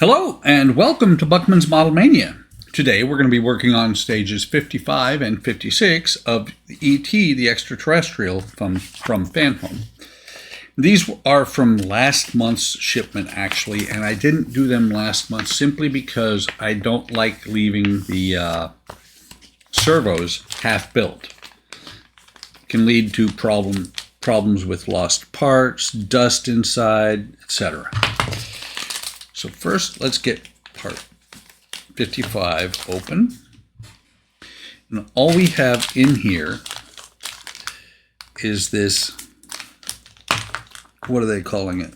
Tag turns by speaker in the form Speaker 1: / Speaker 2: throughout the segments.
Speaker 1: Hello and welcome to Buckman's Model Mania. Today we're going to be working on stages 55 and 56 of E.T. the Extra-Terrestrial from Fanhome. These are from last month's shipment actually, and I didn't do them last month simply because I don't like leaving the servos half built. It can lead to problems with lost parts, dust inside, etc. So first, let's get part 55 open. And all we have in here is this, what are they calling it?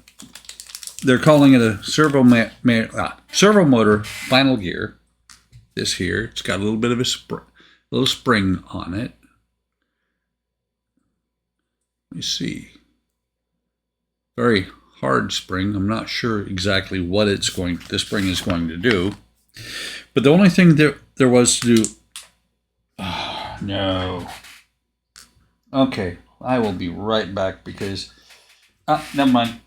Speaker 1: They're calling it a servo motor final gear. This here, it's got a little bit of a little spring on it. Let me see. Very hard spring. I'm not sure exactly what the spring is going to do. But the only thing there was to do... Oh, no. Okay, I will be right back because... never mind.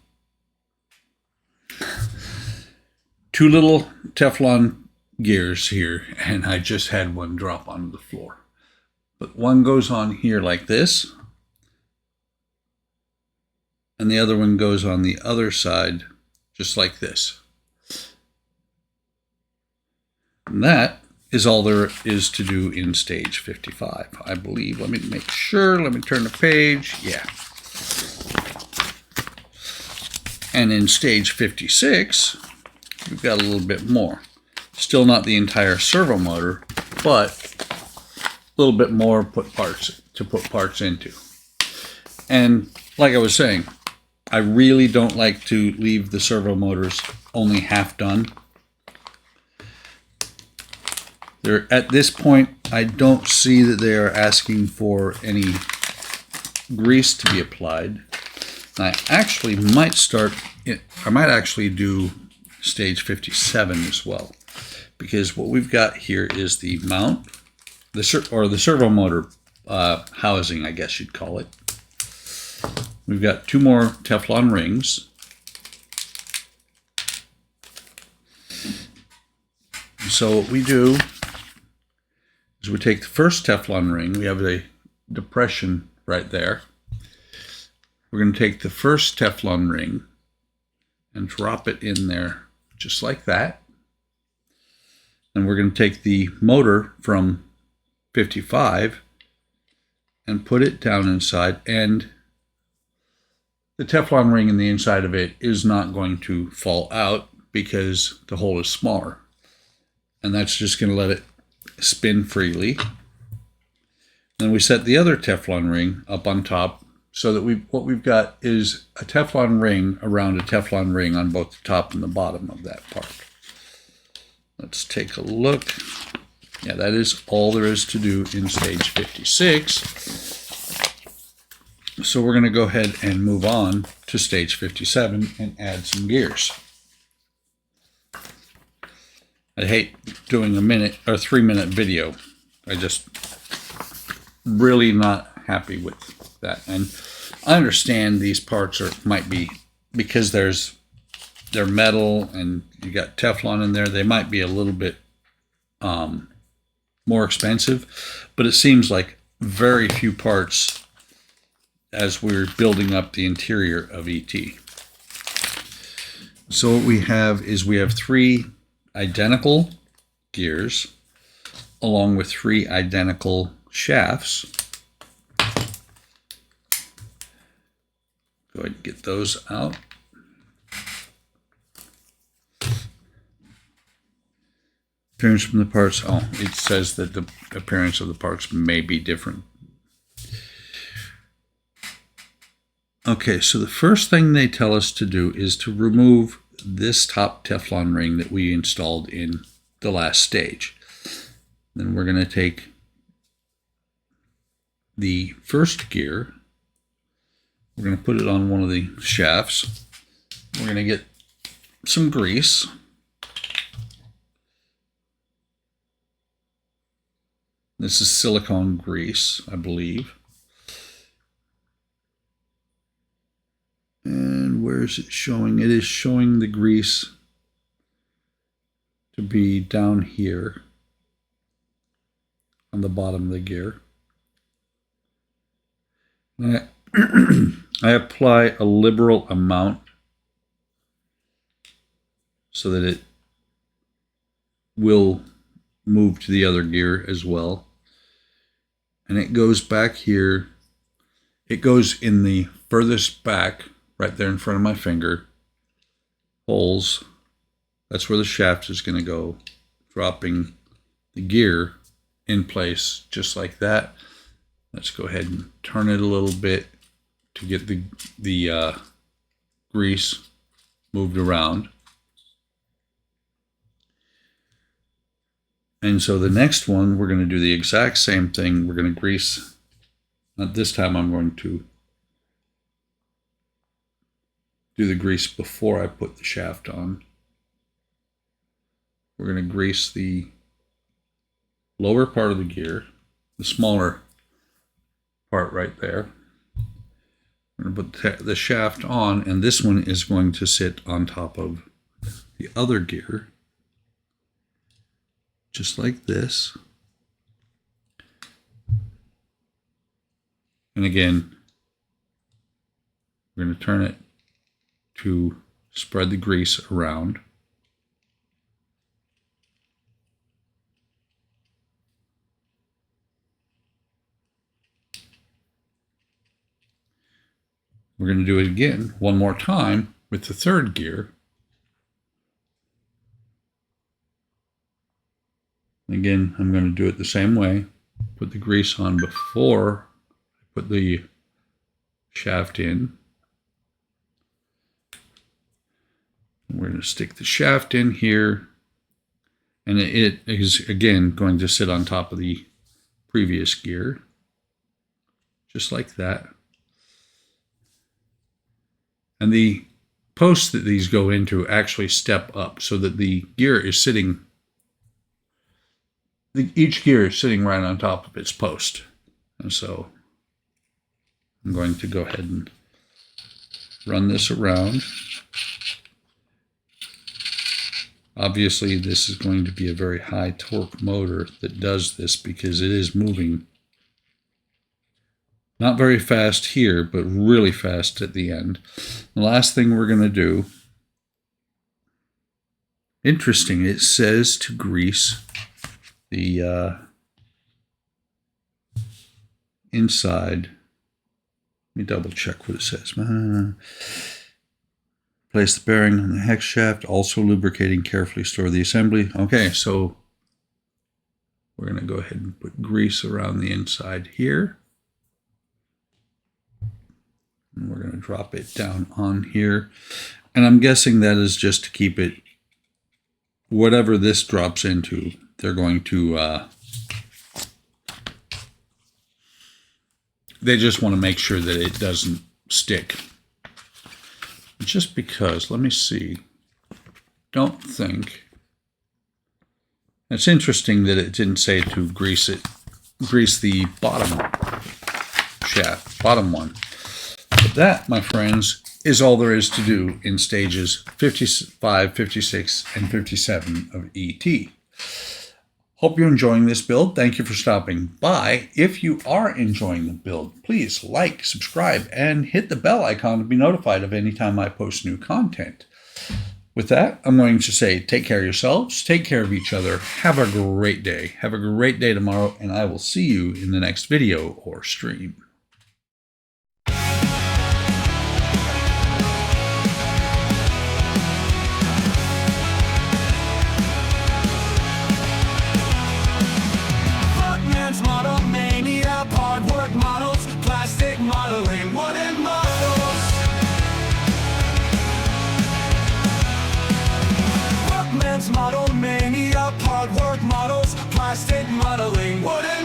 Speaker 1: Two little Teflon gears here, and I just had one drop onto the floor. But one goes on here like this, and the other one goes on the other side, just like this. And that is all there is to do in stage 55, I believe. Let me make sure. Let me turn the page. Yeah. And in stage 56, we've got a little bit more. Still not the entire servo motor, but a little bit more to put parts into. And like I was saying, I really don't like to leave the servo motors only half done. At this point, I don't see that they are asking for any grease to be applied. And I actually might actually do stage 57 as well, because what we've got here is the mount, the servo motor housing, I guess you'd call it. We've got two more Teflon rings. So what we do is we take the first Teflon ring. We have a depression right there. We're going to take the first Teflon ring and drop it in there just like that. And we're going to take the motor from 55 and put it down inside, and the Teflon ring in the inside of it is not going to fall out because the hole is smaller. And that's just going to let it spin freely. Then we set the other Teflon ring up on top so that what we've got is a Teflon ring around a Teflon ring on both the top and the bottom of that part. Let's take a look. Yeah, that is all there is to do in stage 56. So we're going to go ahead and move on to stage 57 and add some gears. I hate doing a 3-minute video. I just really not happy with that. And I understand these parts might be, because they're metal and you got Teflon in there, they might be a little bit more expensive, but it seems like very few parts as we're building up the interior of E.T. So what we have is three identical gears along with three identical shafts. Go ahead and get those out. Appearance from the parts. Oh, it says that the appearance of the parts may be different. Okay, so the first thing they tell us to do is to remove this top Teflon ring that we installed in the last stage. Then we're going to take the first gear. We're going to put it on one of the shafts. We're going to get some grease. This is silicone grease, I believe. And where is it showing? It is showing the grease to be down here on the bottom of the gear. And I apply a liberal amount so that it will move to the other gear as well. And it goes back here. It goes in the furthest back, right there in front of my finger, holes. That's where the shaft is going to go, dropping the gear in place just like that. Let's go ahead and turn it a little bit to get the grease moved around. And so the next one, we're going to do the exact same thing. We're going to grease. This time I'm going to do the grease before I put the shaft on. We're going to grease the lower part of the gear, the smaller part right there. We're going to put the shaft on, and this one is going to sit on top of the other gear, just like this. And again, we're going to turn it to spread the grease around. We're going to do it again one more time with the third gear. Again, I'm going to do it the same way. Put the grease on before I put the shaft in. We're going to stick the shaft in here. And it is, again, going to sit on top of the previous gear. Just like that. And the posts that these go into actually step up so that the gear is sitting, each gear is sitting right on top of its post. And so I'm going to go ahead and run this around. Obviously, this is going to be a very high torque motor that does this because it is moving not very fast here, but really fast at the end. The last thing we're going to do, interesting, it says to grease the inside. Let me double check what it says. Place the bearing on the hex shaft, also lubricating, carefully store the assembly. Okay, so we're going to go ahead and put grease around the inside here. And we're going to drop it down on here. And I'm guessing that is just to keep it, whatever this drops into, they're going to, they just want to make sure that it doesn't stick. Just because, let me see, don't think, it's interesting that it didn't say to grease the bottom shaft, bottom one. But that, my friends, is all there is to do in stages 55, 56, and 57 of E.T. Hope you're enjoying this build. Thank you for stopping by. If you are enjoying the build, please like, subscribe, and hit the bell icon to be notified of any time I post new content. With that, I'm going to say take care of yourselves, take care of each other, have a great day. Have a great day tomorrow, and I will see you in the next video or stream.
Speaker 2: Modeling wooden models. Workman's model mania, hard work models, plastic modeling wooden